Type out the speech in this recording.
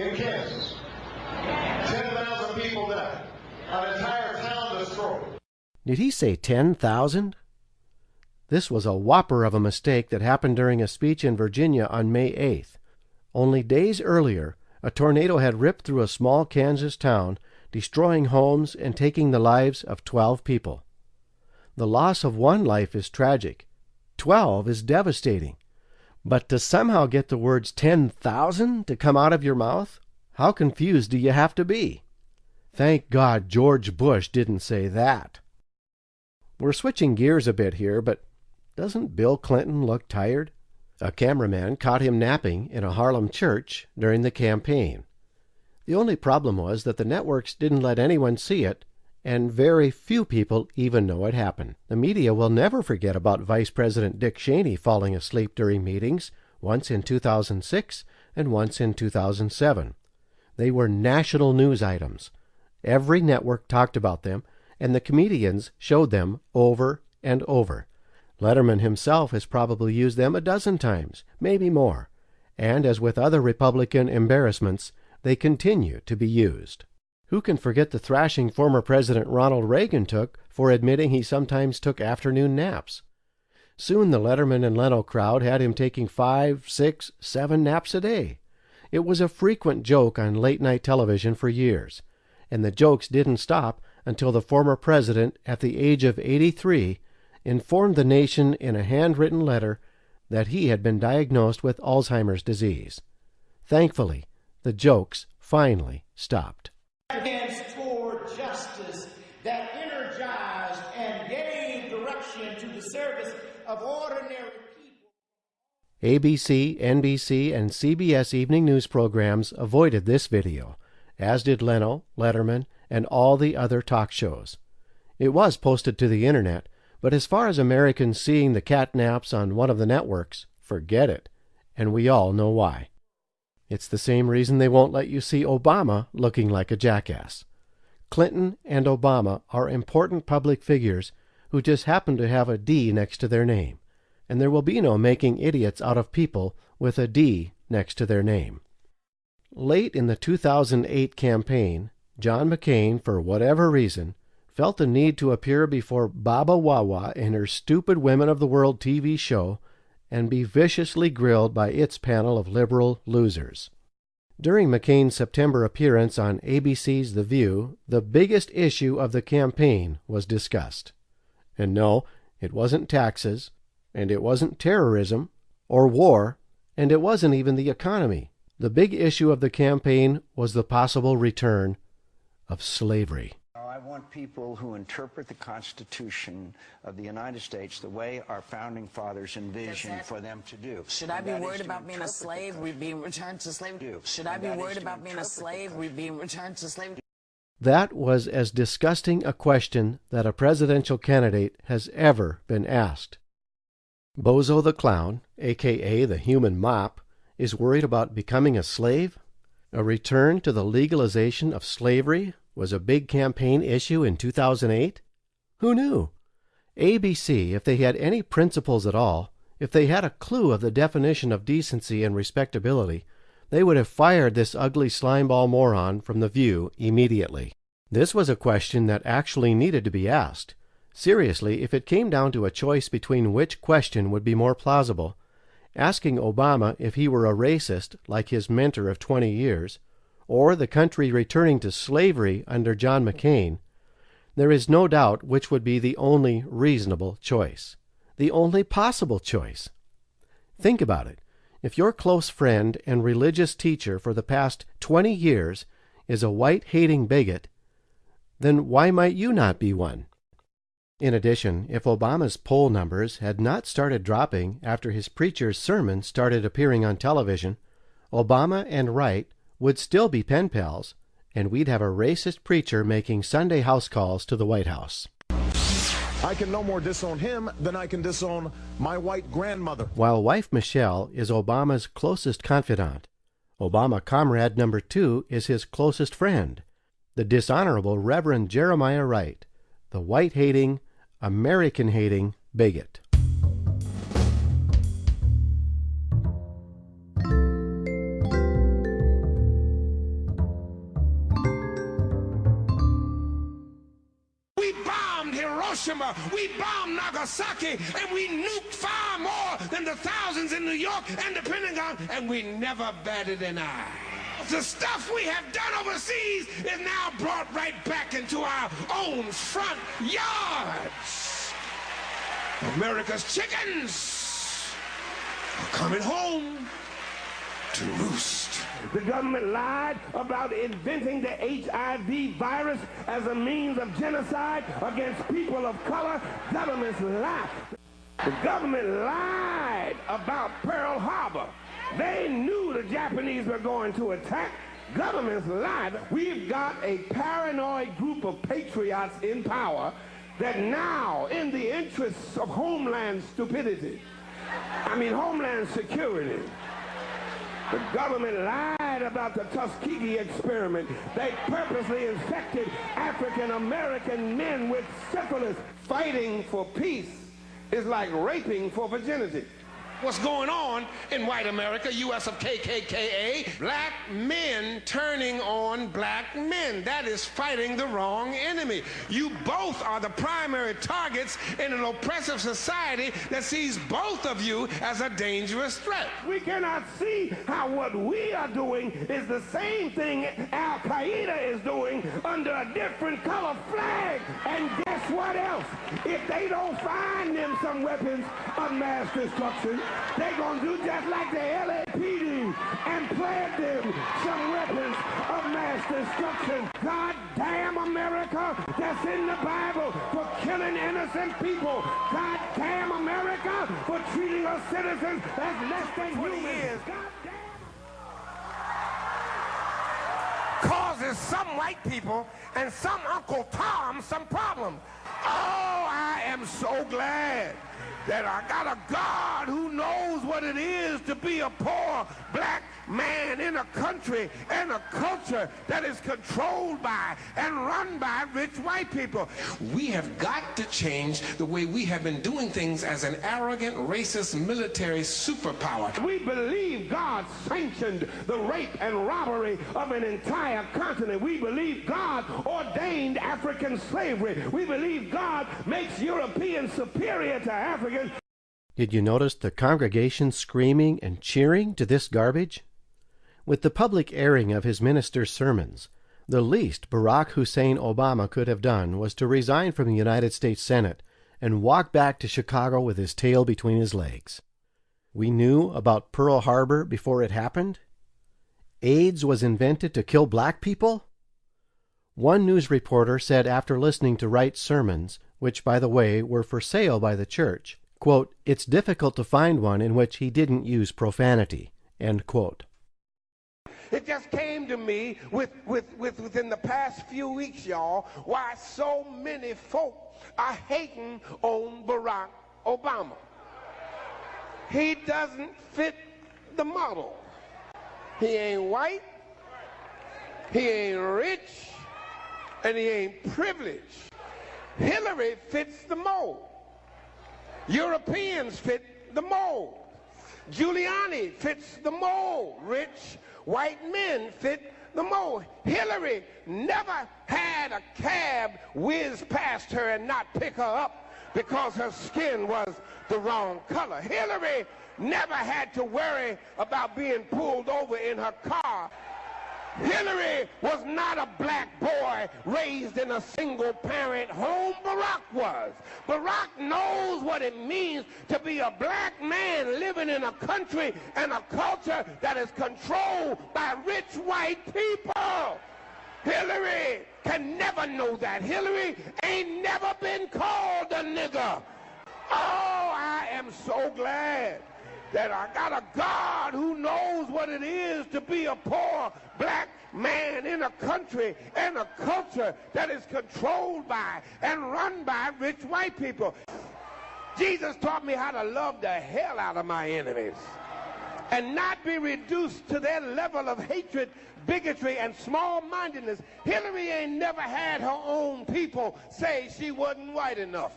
in Kansas. 10,000 people died. An entire town destroyed. Did he say 10,000? This was a whopper of a mistake that happened during a speech in Virginia on May 8th. Only days earlier, a tornado had ripped through a small Kansas town, destroying homes and taking the lives of 12 people. The loss of one life is tragic. 12 is devastating. But to somehow get the words 10,000 to come out of your mouth, how confused do you have to be? Thank God George Bush didn't say that. We're switching gears a bit here, but doesn't Bill Clinton look tired? A cameraman caught him napping in a Harlem church during the campaign. The only problem was that the networks didn't let anyone see it, and very few people even know it happened. The media will never forget about Vice President Dick Cheney falling asleep during meetings, once in 2006 and once in 2007. They were national news items. Every network talked about them, and the comedians showed them over and over. Letterman himself has probably used them a dozen times, maybe more. And as with other Republican embarrassments, they continue to be used. Who can forget the thrashing former President Ronald Reagan took for admitting he sometimes took afternoon naps? Soon the Letterman and Leno crowd had him taking 5, 6, 7 naps a day. It was a frequent joke on late-night television for years, and the jokes didn't stop until the former president, at the age of 83, informed the nation in a handwritten letter that he had been diagnosed with Alzheimer's disease. Thankfully, the jokes finally stopped. Hands toward justice that energized and gave direction to the service of ordinary people. ABC, NBC, and CBS evening news programs avoided this video, as did Leno, Letterman, and all the other talk shows. It was posted to the internet, but as far as Americans seeing the catnaps on one of the networks, forget it, and we all know why. It's the same reason they won't let you see Obama looking like a jackass. Clinton and Obama are important public figures who just happen to have a D next to their name, and there will be no making idiots out of people with a D next to their name. Late in the 2008 campaign, John McCain, for whatever reason, felt the need to appear before Baba Wawa in her Stupid Women of the World TV show and be viciously grilled by its panel of liberal losers. During McCain's September appearance on ABC's The View, the biggest issue of the campaign was discussed. And no, it wasn't taxes, and it wasn't terrorism, or war, and it wasn't even the economy. The big issue of the campaign was the possible return of slavery. I want people who interpret the Constitution of the United States the way our founding fathers envisioned for them to do. Should I be worried about being a slave? We're being returned to slavery. Should I be worried about being a slave? We're being returned to slavery. That was as disgusting a question that a presidential candidate has ever been asked. Bozo the Clown, a.k.a. the Human Mop, is worried about becoming a slave? A return to the legalization of slavery was a big campaign issue in 2008? Who knew? ABC, if they had any principles at all, if they had a clue of the definition of decency and respectability, they would have fired this ugly slimeball moron from The View immediately. This was a question that actually needed to be asked. Seriously, if it came down to a choice between which question would be more plausible, asking Obama if he were a racist like his mentor of 20 years, or the country returning to slavery under John McCain, there is no doubt which would be the only reasonable choice, the only possible choice. Think about it. If your close friend and religious teacher for the past 20 years is a white-hating bigot, then why might you not be one? In addition, if Obama's poll numbers had not started dropping after his preacher's sermon started appearing on television, Obama and Wright would still be pen pals, and we'd have a racist preacher making Sunday house calls to the White House. I can no more disown him than I can disown my white grandmother. While wife Michelle is Obama's closest confidant, Obama comrade number 2 is his closest friend, the dishonorable Reverend Jeremiah Wright, the white-hating, American-hating bigot. Hiroshima, we bombed Nagasaki, and we nuked far more than the thousands in New York and the Pentagon, and we never batted an eye. The stuff we have done overseas is now brought right back into our own front yards. America's chickens are coming home to roost. The government lied about inventing the HIV virus as a means of genocide against people of color. Governments lied. The government lied about Pearl Harbor. They knew the Japanese were going to attack. Governments lied. We've got a paranoid group of patriots in power that now, in the interests of homeland security, the government lied about the Tuskegee experiment. They purposely infected African American men with syphilis. Fighting for peace is like raping for virginity. What's going on in white America, U.S. of KKKA? Black men turning on black men. That is fighting the wrong enemy. You both are the primary targets in an oppressive society that sees both of you as a dangerous threat. We cannot see how what we are doing is the same thing Al Qaeda is doing under a different color flag. And guess what else? If they don't find them some weapons of mass destruction, they're going to do just like the LAPD and plant them some weapons of mass destruction. Goddamn America that's in the Bible for killing innocent people. Goddamn America for treating us citizens as less than humans. Causes some white people and some Uncle Tom some problem. Oh, I am so glad that I got a God who knows what it is to be a poor black man in a country and a culture that is controlled by and run by rich white people. We have got to change the way we have been doing things as an arrogant, racist, military superpower. We believe God sanctioned the rape and robbery of an entire continent. We believe God ordained African slavery. We believe God makes Europeans superior to Africans. Did you notice the congregation screaming and cheering to this garbage? With the public airing of his minister's sermons, the least Barack Hussein Obama could have done was to resign from the United States Senate and walk back to Chicago with his tail between his legs. We knew about Pearl Harbor before it happened? AIDS was invented to kill black people? One news reporter said after listening to Wright's sermons, which, by the way, were for sale by the church, quote, "It's difficult to find one in which he didn't use profanity," end quote. It just came to me within the past few weeks, y'all, why so many folk are hating on Barack Obama. He doesn't fit the model. He ain't white, he ain't rich, and he ain't privileged. Hillary fits the mold. Europeans fit the mold. Giuliani fits the mold. Rich white men fit the mold. Hillary never had a cab whiz past her and not pick her up because her skin was the wrong color. Hillary never had to worry about being pulled over in her car. Hillary was not a black boy raised in a single-parent home. Barack was. Barack knows what it means to be a black man living in a country and a culture that is controlled by rich white people. Hillary can never know that. Hillary ain't never been called a nigger. Oh, I am so glad that I got a God who knows what it is to be a poor black man in a country and a culture that is controlled by and run by rich white people. Jesus taught me how to love the hell out of my enemies and not be reduced to their level of hatred, bigotry, and small-mindedness. Hillary ain't never had her own people say she wasn't white enough.